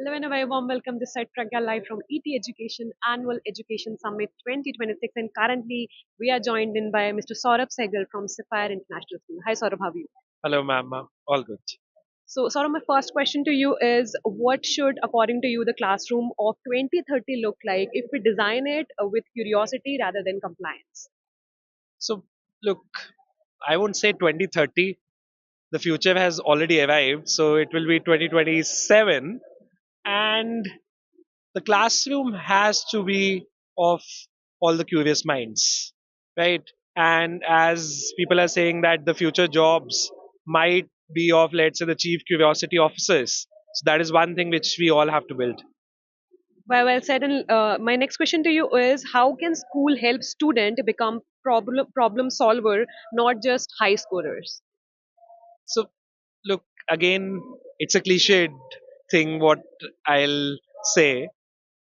Hello and a very warm welcome. This side Pragya live from ETEducation Annual Education Summit 2026, and currently we are joined in by Mr. Saurabh Sehgal from Sapphire International School. Hi Saurabh, how are you? Hello, ma'am. All good. So Saurabh, my first question to you is, what should, according to you, the classroom of 2030 look like if we design it with curiosity rather than compliance? So, look, I won't say 2030. The future has already arrived, so it will be 2027. And the classroom has to be of all the curious minds, right? And as people are saying that the future jobs might be of, let's say, the chief curiosity officers. So, that is one thing which we all have to build. Well said. And my next question to you is, how can school help student become problem solver, not just high scorers? So, look, again, it's a cliched thing what I'll say.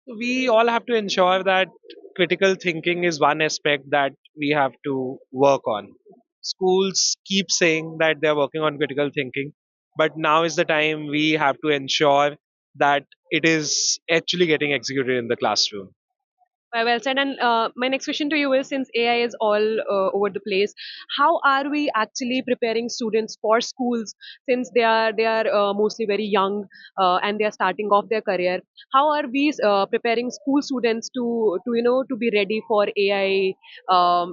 We all have to ensure that critical thinking is one aspect that we have to work on. Schools keep saying that they're working on critical thinking, but now is the time we have to ensure that it is actually getting executed in the classroom. Well said. And my next question to you is, since AI is all over the place, how are we actually preparing students for schools, since they are mostly very young and they are starting off their career? How are we preparing school students to be ready for AI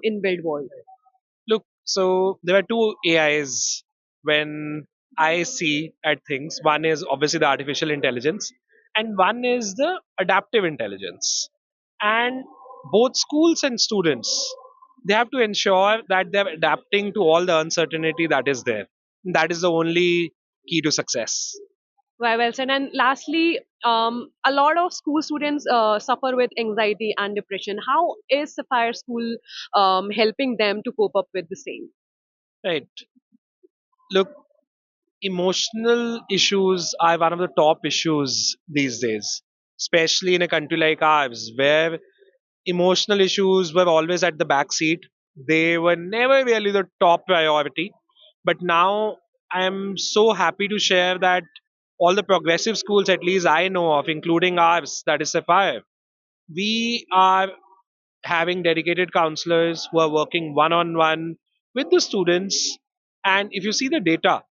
in build world? Look, so there are two AIs when I see at things. One is obviously the artificial intelligence, and one is the adaptive intelligence. And both schools and students, they have to ensure that they're adapting to all the uncertainty that is there. That is the only key to success. Well said. And lastly, a lot of school students suffer with anxiety and depression. How is Sapphire School helping them to cope up with the same? Right. Look, emotional issues are one of the top issues these days, especially in a country like ours, where emotional issues were always at the back seat. They were never really the top priority. But now I'm so happy to share that all the progressive schools, at least I know of, including ours, that is Sapphire, we are having dedicated counselors who are working one on one with the students. And if you see the data,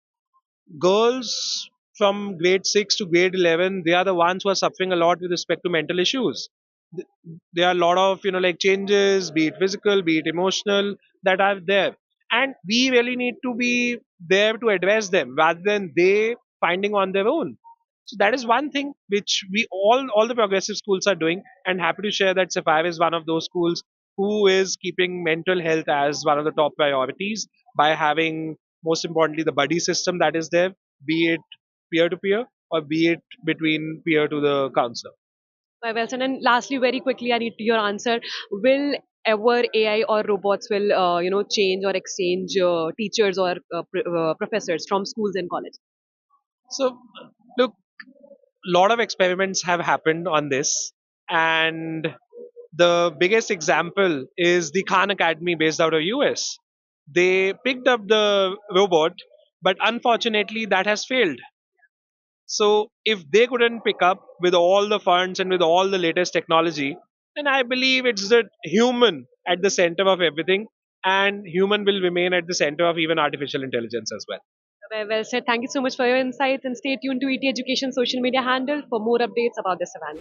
girls from grade 6 to grade 11, they are the ones who are suffering a lot with respect to mental issues. Th- there are a lot of like changes, be it physical, be it emotional, that are there, and we really need to be there to address them rather than they finding on their own. So that is one thing which we all the progressive schools are doing, and happy to share that Sapphire is one of those schools who is keeping mental health as one of the top priorities by having, most importantly, the buddy system that is there, be it peer to peer or be it between peer to the counselor. Well said. And lastly, very quickly, I need your answer. Will ever AI or robots will change or exchange teachers or professors from schools and colleges? So, look, a lot of experiments have happened on this, and the biggest example is the Khan Academy based out of US. They picked up the robot, but unfortunately, that has failed. So if they couldn't pick up with all the funds and with all the latest technology, then I believe it's the human at the center of everything, and human will remain at the center of even artificial intelligence as well. Well said. Thank you so much for your insights, and stay tuned to ET Education social media handle for more updates about this event.